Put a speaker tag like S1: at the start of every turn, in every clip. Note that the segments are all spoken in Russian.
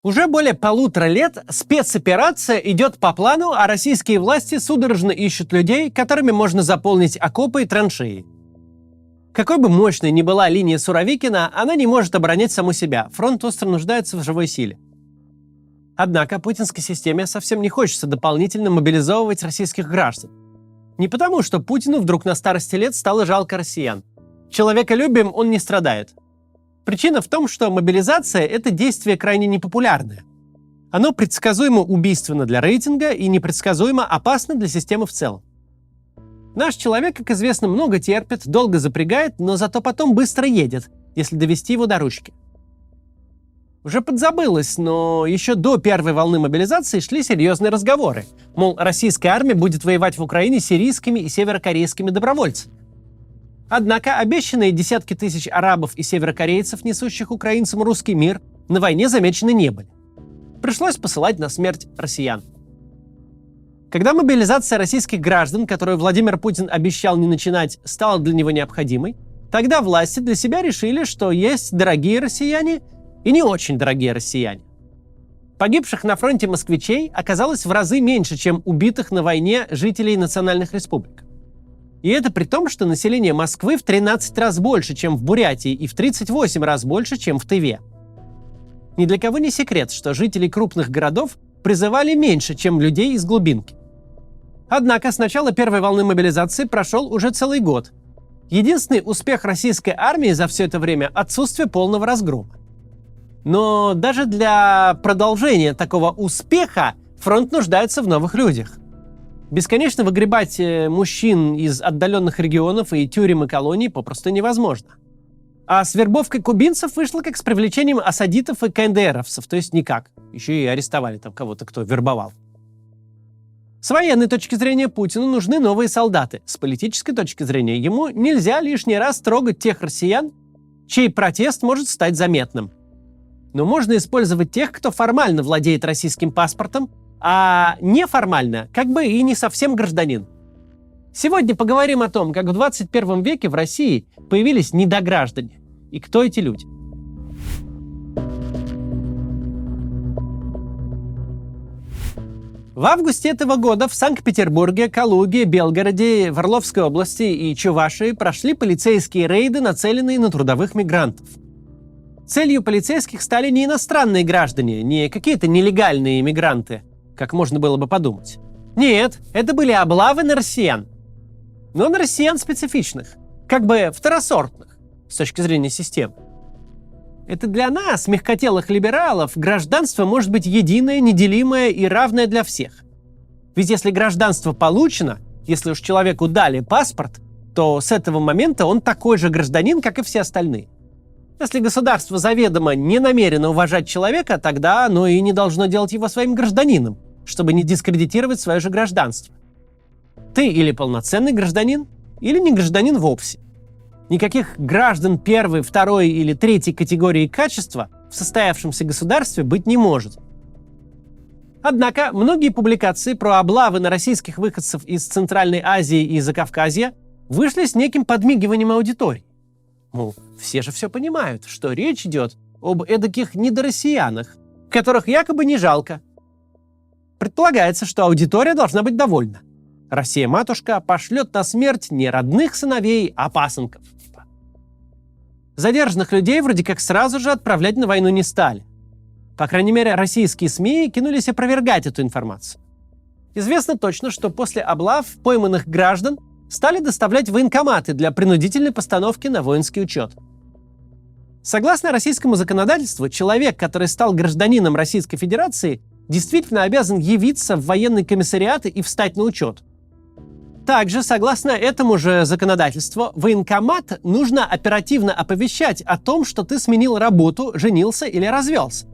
S1: Уже более 1,5 лет спецоперация идет по плану, а российские власти судорожно ищут людей, которыми можно заполнить окопы и траншеи. Какой бы мощной ни была линия Суровикина, она не может оборонять саму себя. Фронт остро нуждается в живой силе. Однако путинской системе совсем не хочется дополнительно мобилизовывать российских граждан. Не потому, что Путину вдруг на старости лет стало жалко россиян. Человеколюбием он не страдает. Причина в том, что мобилизация – это действие крайне непопулярное. Оно предсказуемо убийственно для рейтинга и непредсказуемо опасно для системы в целом. Наш человек, как известно, много терпит, долго запрягает, но зато потом быстро едет, если довести его до ручки. Уже подзабылось, но еще до первой волны мобилизации шли серьезные разговоры. Мол, российская армия будет воевать в Украине сирийскими и северокорейскими добровольцами. Однако обещанные десятки тысяч арабов и северокорейцев, несущих украинцам русский мир, на войне замечены не были. Пришлось посылать на смерть россиян. Когда мобилизация российских граждан, которую Владимир Путин обещал не начинать, стала для него необходимой, тогда власти для себя решили, что есть дорогие россияне и не очень дорогие россияне. Погибших на фронте москвичей оказалось в разы меньше, чем убитых на войне жителей национальных республик. И это при том, что население Москвы в 13 раз больше, чем в Бурятии, и в 38 раз больше, чем в Тыве. Ни для кого не секрет, что жителей крупных городов призывали меньше, чем людей из глубинки. Однако с начала первой волны мобилизации прошел уже целый год. Единственный успех российской армии за все это время – отсутствие полного разгрома. Но даже для продолжения такого успеха фронт нуждается в новых людях. Бесконечно выгребать мужчин из отдаленных регионов и тюрем и колоний попросту невозможно. А с вербовкой кубинцев вышло как с привлечением осадитов и КНДРовцев, то есть никак. Еще и арестовали там кого-то, кто вербовал. С военной точки зрения Путину нужны новые солдаты. С политической точки зрения ему нельзя лишний раз трогать тех россиян, чей протест может стать заметным. Но можно использовать тех, кто формально владеет российским паспортом, а неформально как бы и не совсем гражданин. Сегодня поговорим о том, как в 21 веке в России появились недограждане и кто эти люди. В августе этого года в Санкт-Петербурге, Калуге, Белгороде, в Орловской области и Чувашии прошли полицейские рейды, нацеленные на трудовых мигрантов. Целью полицейских стали не иностранные граждане, не какие-то нелегальные мигранты, как можно было бы подумать. Нет, это были облавы на россиян. Но на россиян специфичных, как бы второсортных, с точки зрения системы. Это для нас, мягкотелых либералов, гражданство может быть единое, неделимое и равное для всех. Ведь если гражданство получено, если уж человеку дали паспорт, то с этого момента он такой же гражданин, как и все остальные. Если государство заведомо не намерено уважать человека, тогда оно и не должно делать его своим гражданином, чтобы не дискредитировать свое же гражданство. Ты или полноценный гражданин, или не гражданин вовсе. Никаких граждан первой, второй или третьей категории качества в состоявшемся государстве быть не может. Однако многие публикации про облавы на российских выходцев из Центральной Азии и Закавказья вышли с неким подмигиванием аудитории. Мол, все же все понимают, что речь идет об эдаких недороссиянах, которых якобы не жалко. Предполагается, что аудитория должна быть довольна. Россия-матушка пошлет на смерть не родных сыновей, а пасынков. Задержанных людей вроде как сразу же отправлять на войну не стали. По крайней мере, российские СМИ кинулись опровергать эту информацию. Известно точно, что после облав пойманных граждан стали доставлять в военкоматы для принудительной постановки на воинский учет. Согласно российскому законодательству, человек, который стал гражданином Российской Федерации, действительно обязан явиться в военный комиссариат и встать на учет. Также, согласно этому же законодательству, военкомат нужно оперативно оповещать о том, что ты сменил работу, женился или развелся.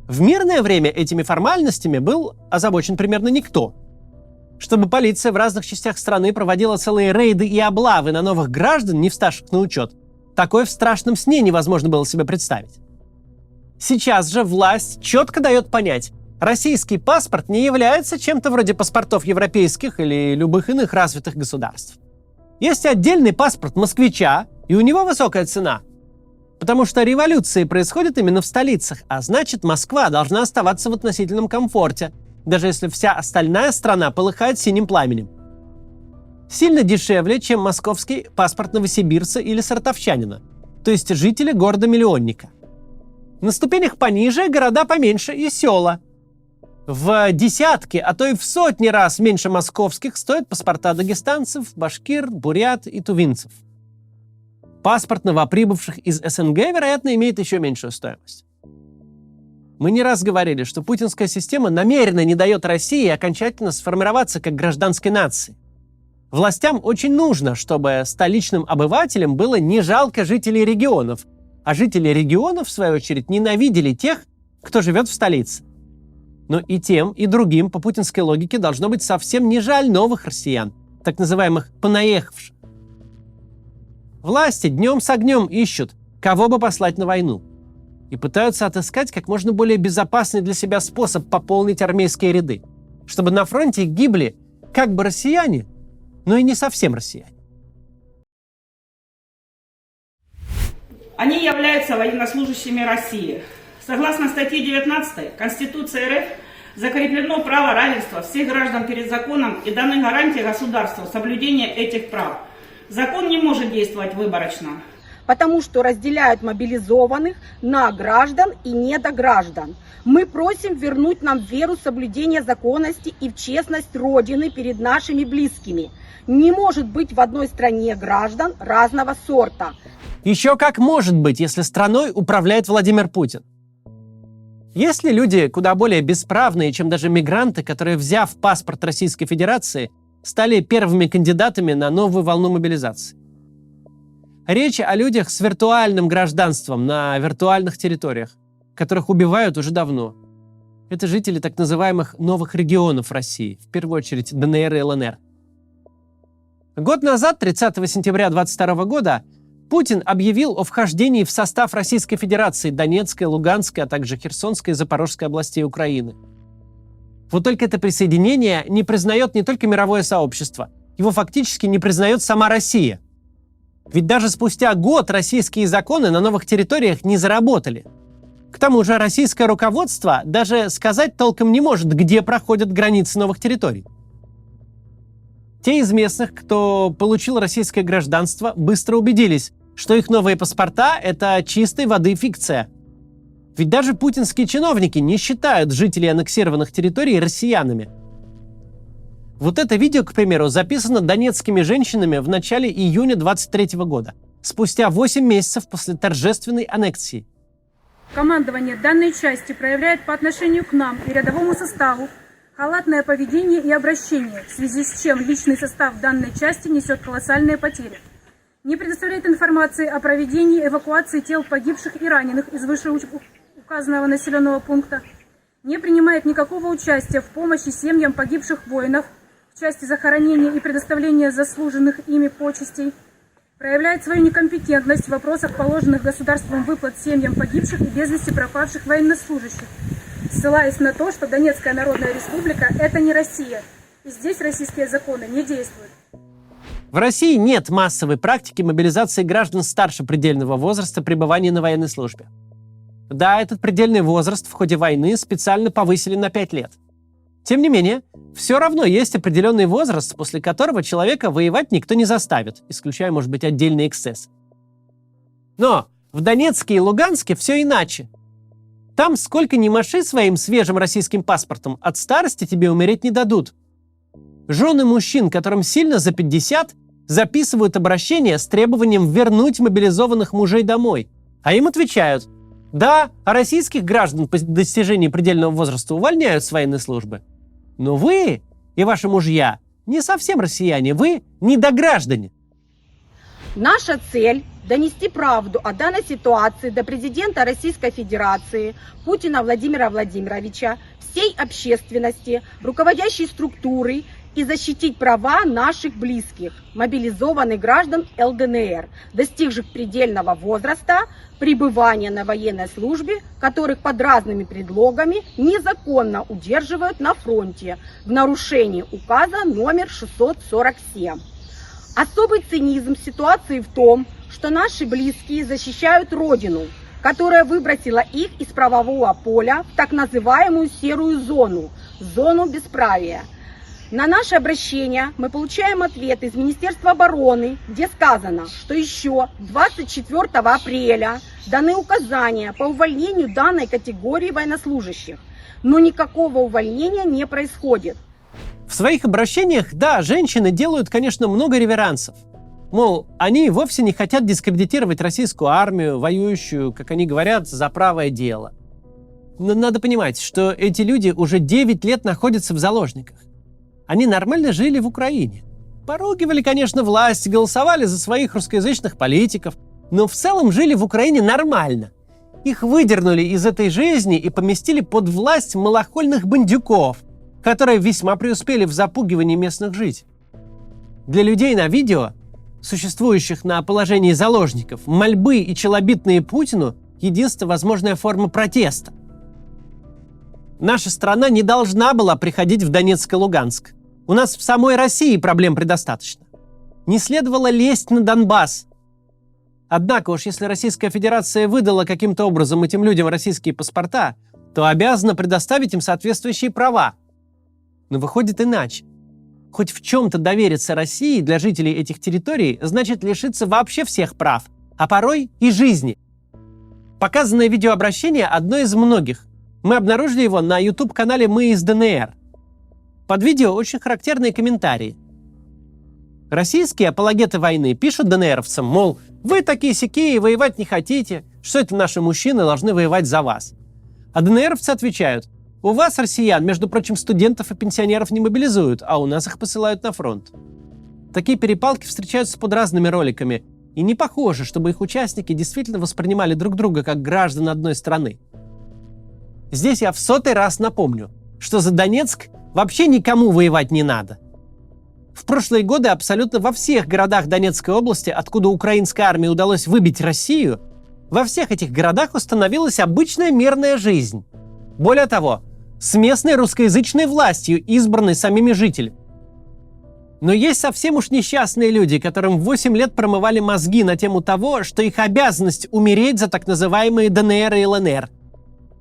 S1: В мирное время этими формальностями был озабочен примерно никто. Чтобы полиция в разных частях страны проводила целые рейды и облавы на новых граждан, не вставших на учет, такое в страшном сне невозможно было себе представить. Сейчас же власть четко дает понять, российский паспорт не является чем-то вроде паспортов европейских или любых иных развитых государств. Есть отдельный паспорт москвича, и у него высокая цена. Потому что революции происходят именно в столицах, а значит, Москва должна оставаться в относительном комфорте, даже если вся остальная страна полыхает синим пламенем. Сильно дешевле, чем московский паспорт новосибирца или сартовчанина, то есть жители города-миллионника. На ступенях пониже города поменьше и села. В десятки, а то и в сотни раз меньше московских стоят паспорта дагестанцев, башкир, бурят и тувинцев. Паспорт новоприбывших из СНГ, вероятно, имеет еще меньшую стоимость. Мы не раз говорили, что путинская система намеренно не дает России окончательно сформироваться как гражданской нации. Властям очень нужно, чтобы столичным обывателям было не жалко жителей регионов, а жители регионов, в свою очередь, ненавидели тех, кто живет в столице. Но и тем, и другим, по путинской логике, должно быть совсем не жаль новых россиян, так называемых «понаехавших». Власти днем с огнем ищут, кого бы послать на войну, и пытаются отыскать как можно более безопасный для себя способ пополнить армейские ряды, чтобы на фронте гибли как бы россияне, но и не совсем россияне.
S2: Они являются военнослужащими России. Согласно статье 19 Конституции РФ закреплено право равенства всех граждан перед законом и даны гарантии государству соблюдения этих прав. Закон не может действовать выборочно.
S3: Потому что разделяют мобилизованных на граждан и недограждан. Мы просим вернуть нам веру соблюдения законности и в честность Родины перед нашими близкими. Не может быть в одной стране граждан разного сорта.
S1: Еще как может быть, если страной управляет Владимир Путин. Есть ли люди куда более бесправные, чем даже мигранты, которые, взяв паспорт Российской Федерации, стали первыми кандидатами на новую волну мобилизации? Речь о людях с виртуальным гражданством на виртуальных территориях, которых убивают уже давно. Это жители так называемых новых регионов России, в первую очередь ДНР и ЛНР. Год назад, 30 сентября 2022 года, Путин объявил о вхождении в состав Российской Федерации Донецкой, Луганской, а также Херсонской и Запорожской областей Украины. Вот только это присоединение не признает не только мировое сообщество, его фактически не признает сама Россия. Ведь даже спустя год российские законы на новых территориях не заработали. К тому же российское руководство даже сказать толком не может, где проходят границы новых территорий. Те из местных, кто получил российское гражданство, быстро убедились, что их новые паспорта – это чистой воды фикция. Ведь даже путинские чиновники не считают жителей аннексированных территорий россиянами. Вот это видео, к примеру, записано донецкими женщинами в начале июня 2023 года, спустя 8 месяцев после торжественной аннексии.
S4: Командование данной части проявляет по отношению к нам и рядовому составу халатное поведение и обращение, в связи с чем личный состав данной части несет колоссальные потери. Не предоставляет информации о проведении эвакуации тел погибших и раненых из вышеуказанного населенного пункта. Не принимает никакого участия в помощи семьям погибших воинов в части захоронения и предоставления заслуженных ими почестей. Проявляет свою некомпетентность в вопросах положенных государством выплат семьям погибших и без вести пропавших военнослужащих, ссылаясь на то, что Донецкая Народная Республика – это не Россия, и здесь российские законы не действуют.
S1: В России нет массовой практики мобилизации граждан старше предельного возраста пребывания на военной службе. Да, этот предельный возраст в ходе войны специально повысили на 5 лет. Тем не менее, все равно есть определенный возраст, после которого человека воевать никто не заставит, исключая, может быть, отдельные эксцессы. Но в Донецке и Луганске все иначе. Там сколько ни маши своим свежим российским паспортом, от старости тебе умереть не дадут. Жены мужчин, которым сильно за 50, записывают обращение с требованием вернуть мобилизованных мужей домой. А им отвечают: да, российских граждан по достижении предельного возраста увольняют с военной службы. Но вы и ваши мужья не совсем россияне, вы недограждане.
S3: Наша цель – донести правду о данной ситуации до президента Российской Федерации Путина Владимира Владимировича, всей общественности, руководящей структуры и защитить права наших близких, мобилизованных граждан ЛДНР, достигших предельного возраста пребывания на военной службе, которых под разными предлогами незаконно удерживают на фронте в нарушении указа номер 647. Особый цинизм ситуации в том, что наши близкие защищают Родину, которая выбросила их из правового поля в так называемую серую зону, зону бесправия. На наше обращение мы получаем ответ из Министерства обороны, где сказано, что еще 24 апреля даны указания по увольнению данной категории военнослужащих, но никакого увольнения не происходит.
S1: В своих обращениях, да, женщины делают, конечно, много реверансов. Мол, они вовсе не хотят дискредитировать российскую армию, воюющую, как они говорят, за правое дело. Но надо понимать, что эти люди уже 9 лет находятся в заложниках. Они нормально жили в Украине. Поругивали, конечно, власть, голосовали за своих русскоязычных политиков, но в целом жили в Украине нормально. Их выдернули из этой жизни и поместили под власть малохольных бандюков, которые весьма преуспели в запугивании местных жителей. Для людей на видео, существующих на положении заложников, мольбы и челобитные Путину – единственная возможная форма протеста. Наша страна не должна была приходить в Донецк и Луганск. У нас в самой России проблем предостаточно. Не следовало лезть на Донбасс. Однако уж если Российская Федерация выдала каким-то образом этим людям российские паспорта, то обязана предоставить им соответствующие права. Но выходит иначе. Хоть в чем-то довериться России для жителей этих территорий значит лишиться вообще всех прав, а порой и жизни. Показанное видеообращение одно из многих. Мы обнаружили его на YouTube-канале «Мы из ДНР». Под видео очень характерные комментарии. Российские апологеты войны пишут ДНРовцам, мол, вы такие-сякие, воевать не хотите, что это наши мужчины должны воевать за вас. А ДНРовцы отвечают, у вас, россиян, между прочим, студентов и пенсионеров не мобилизуют, а у нас их посылают на фронт. Такие перепалки встречаются под разными роликами, и не похоже, чтобы их участники действительно воспринимали друг друга как граждан одной страны. Здесь я в 100-й раз напомню, что за Донецк вообще никому воевать не надо. В прошлые годы абсолютно во всех городах Донецкой области, откуда украинской армии удалось выбить Россию, во всех этих городах установилась обычная мирная жизнь. Более того, с местной русскоязычной властью, избранной самими жителями. Но есть совсем уж несчастные люди, которым 8 лет промывали мозги на тему того, что их обязанность умереть за так называемые ДНР и ЛНР.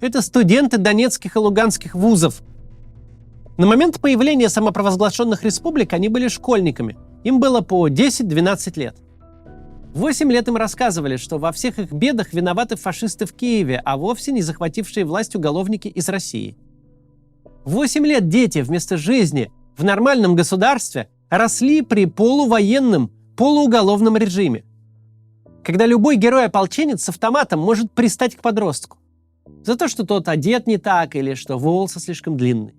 S1: Это студенты донецких и луганских вузов. На момент появления самопровозглашенных республик они были школьниками. Им было по 10-12 лет. 8 лет им рассказывали, что во всех их бедах виноваты фашисты в Киеве, а вовсе не захватившие власть уголовники из России. 8 лет дети вместо жизни в нормальном государстве росли при полувоенном, полууголовном режиме. Когда любой герой-ополченец с автоматом может пристать к подростку. За то, что тот одет не так или что волосы слишком длинные.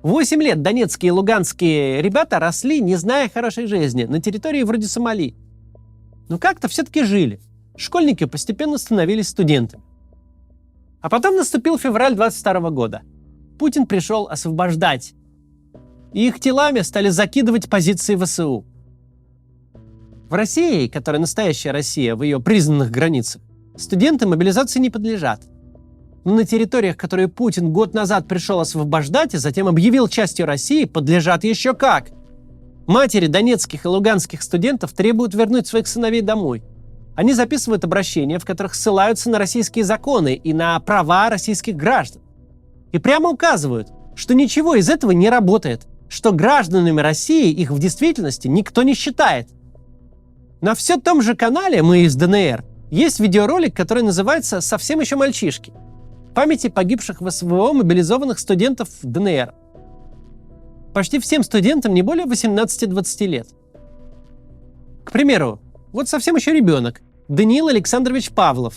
S1: 8 лет донецкие и луганские ребята росли, не зная хорошей жизни, на территории вроде Сомали. Но как-то все-таки жили. Школьники постепенно становились студентами. А потом наступил февраль 22 года. Путин пришел освобождать. И их телами стали закидывать позиции ВСУ. В России, которая настоящая Россия в ее признанных границах, студенты мобилизации не подлежат. Но на территориях, которые Путин год назад пришел освобождать и затем объявил частью России, подлежат еще как. Матери донецких и луганских студентов требуют вернуть своих сыновей домой. Они записывают обращения, в которых ссылаются на российские законы и на права российских граждан. И прямо указывают, что ничего из этого не работает, что гражданами России их в действительности никто не считает. На все том же канале «Мы из ДНР» есть видеоролик, который называется «Совсем еще мальчишки». Памяти погибших в СВО мобилизованных студентов ДНР. Почти всем студентам не более 18-20 лет. К примеру, вот совсем еще ребенок, Даниил Александрович Павлов,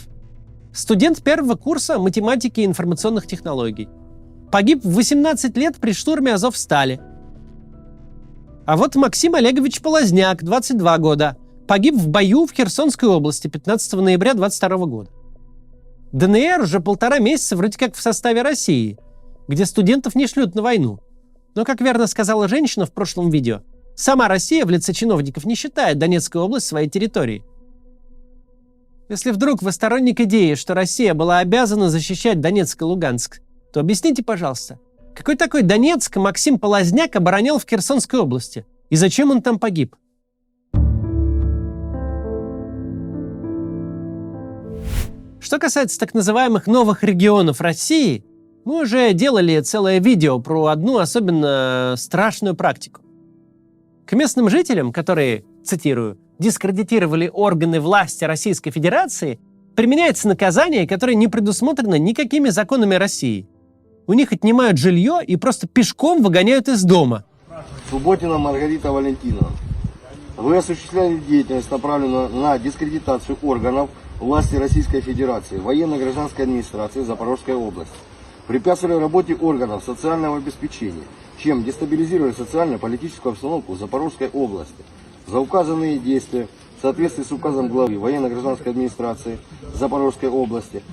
S1: студент первого курса математики и информационных технологий. Погиб в 18 лет при штурме Азовстали. А вот Максим Олегович Полозняк, 22 года, погиб в бою в Херсонской области 15 ноября 22 года. ДНР уже 1,5 месяца вроде как в составе России, где студентов не шлют на войну. Но, как верно сказала женщина в прошлом видео, сама Россия в лице чиновников не считает Донецкую область своей территорией. Если вдруг вы сторонник идеи, что Россия была обязана защищать Донецк и Луганск, то объясните, пожалуйста, какой такой Донецк Максим Полозняк оборонял в Херсонской области? И зачем он там погиб? Что касается так называемых новых регионов России, мы уже делали целое видео про одну особенно страшную практику. К местным жителям, которые, цитирую, дискредитировали органы власти Российской Федерации, применяется наказание, которое не предусмотрено никакими законами России. У них отнимают жилье и просто пешком выгоняют из дома.
S5: Субботина Маргарита Валентиновна. Вы осуществляли деятельность, направленную на дискредитацию органов власти Российской Федерации, военно-гражданской администрации Запорожской области. Препятствовали работе органов социального обеспечения, чем дестабилизировали социально-политическую обстановку в Запорожской области. За указанные действия в соответствии с указом главы военно-гражданской администрации Запорожской области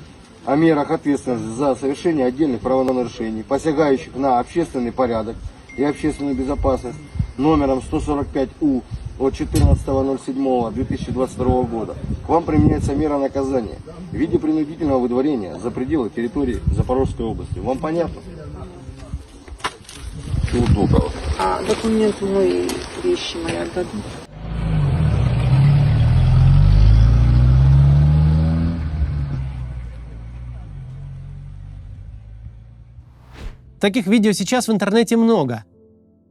S5: о мерах ответственности за совершение отдельных правонарушений, посягающих на общественный порядок и общественную безопасность, номером 145У от 14.07.2022 года, к вам применяется мера наказания в виде принудительного выдворения за пределы территории Запорожской области. Вам понятно? Всего доброго.
S6: А документ мой, вещи мои отдадут?
S1: Таких видео сейчас в интернете много.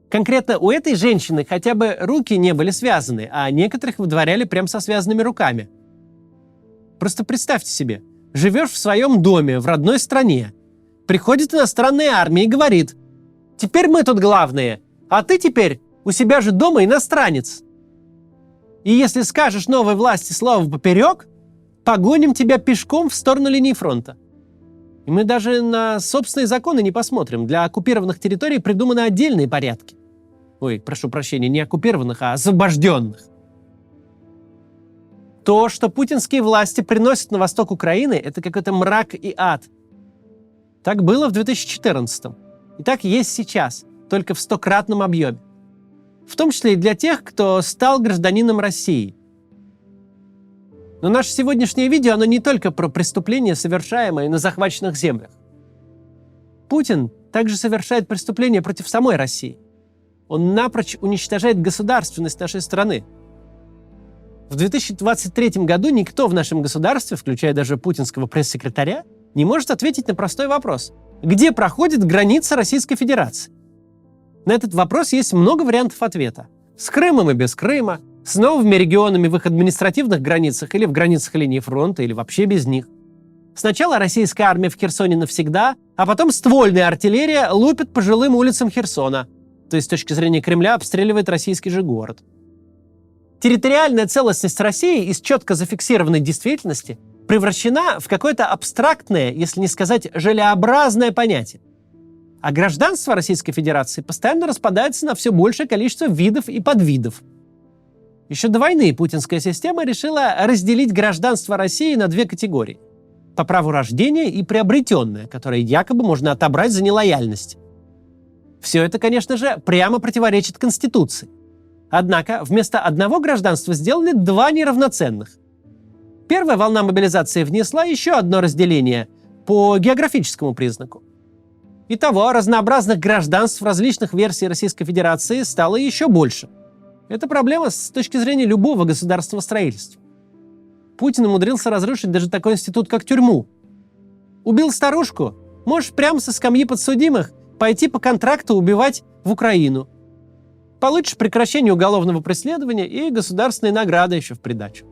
S1: Конкретно у этой женщины хотя бы руки не были связаны, а некоторых выдворяли прям со связанными руками. Просто представьте себе, живешь в своем доме, в родной стране, приходит иностранная армия и говорит: «Теперь мы тут главные, а ты теперь у себя же дома иностранец. И если скажешь новой власти слово поперек, погоним тебя пешком в сторону линии фронта». И мы даже на собственные законы не посмотрим. Для оккупированных территорий придуманы отдельные порядки. Ой, прошу прощения, не оккупированных, а освобожденных. То, что путинские власти приносят на восток Украины, это какой-то мрак и ад. Так было в 2014-м. И так есть сейчас, только в 100-кратном объеме. В том числе и для тех, кто стал гражданином России. Но наше сегодняшнее видео, оно не только про преступления, совершаемые на захваченных землях. Путин также совершает преступления против самой России. Он напрочь уничтожает государственность нашей страны. В 2023 году никто в нашем государстве, включая даже путинского пресс-секретаря, не может ответить на простой вопрос. Где проходит граница Российской Федерации? На этот вопрос есть много вариантов ответа. С Крымом и без Крыма, с новыми регионами в их административных границах или в границах линии фронта, или вообще без них. Сначала российская армия в Херсоне навсегда, а потом ствольная артиллерия лупит по жилым улицам Херсона, то есть с точки зрения Кремля обстреливает российский же город. Территориальная целостность России из четко зафиксированной действительности превращена в какое-то абстрактное, если не сказать желеобразное понятие. А гражданство Российской Федерации постоянно распадается на все большее количество видов и подвидов. Еще до войны путинская система решила разделить гражданство России на две категории. По праву рождения и приобретенное, которое якобы можно отобрать за нелояльность. Все это, конечно же, прямо противоречит Конституции. Однако вместо одного гражданства сделали два неравноценных. Первая волна мобилизации внесла еще одно разделение по географическому признаку. Итого разнообразных гражданств различных версий Российской Федерации стало еще больше. Это проблема с точки зрения любого государственного строительства. Путин умудрился разрушить даже такой институт, как тюрьму. Убил старушку, можешь прямо со скамьи подсудимых пойти по контракту убивать в Украину. Получишь прекращение уголовного преследования и государственные награды еще в придачу.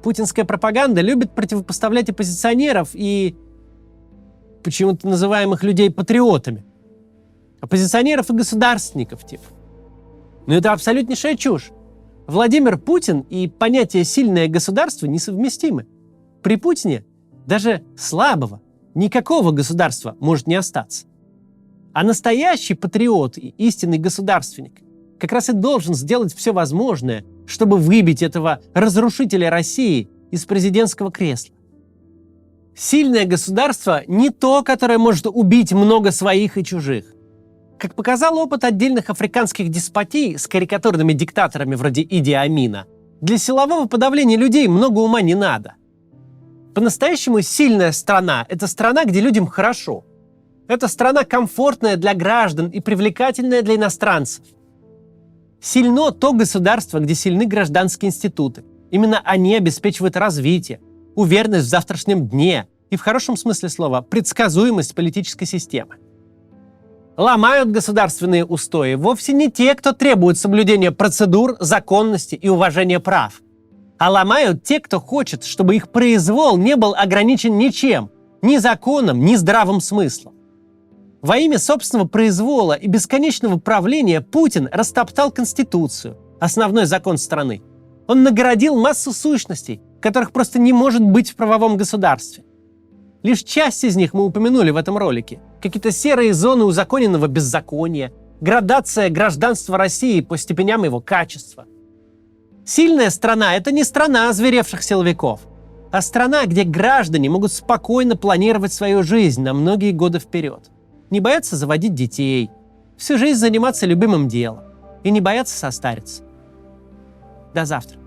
S1: Путинская пропаганда любит противопоставлять оппозиционеров и почему-то называемых людей патриотами. Оппозиционеров и государственников типа. Но это абсолютнейшая чушь. Владимир Путин и понятие «сильное государство» несовместимы. При Путине даже слабого, никакого государства может не остаться. А настоящий патриот и истинный государственник как раз и должен сделать все возможное, чтобы выбить этого разрушителя России из президентского кресла. Сильное государство не то, которое может убить много своих и чужих. Как показал опыт отдельных африканских деспотий с карикатурными диктаторами вроде Иди Амина, для силового подавления людей много ума не надо. По-настоящему сильная страна – это страна, где людям хорошо. Это страна комфортная для граждан и привлекательная для иностранцев. Сильно то государство, где сильны гражданские институты. Именно они обеспечивают развитие, уверенность в завтрашнем дне и, в хорошем смысле слова, предсказуемость политической системы. Ломают государственные устои вовсе не те, кто требует соблюдения процедур, законности и уважения прав, а ломают те, кто хочет, чтобы их произвол не был ограничен ничем, ни законом, ни здравым смыслом. Во имя собственного произвола и бесконечного правления Путин растоптал Конституцию, основной закон страны. Он нагородил массу сущностей, которых просто не может быть в правовом государстве. Лишь часть из них мы упомянули в этом ролике. Какие-то серые зоны узаконенного беззакония, градация гражданства России по степеням его качества. Сильная страна – это не страна озверевших силовиков, а страна, где граждане могут спокойно планировать свою жизнь на многие годы вперед. Не бояться заводить детей, всю жизнь заниматься любимым делом и не бояться состариться. До завтра.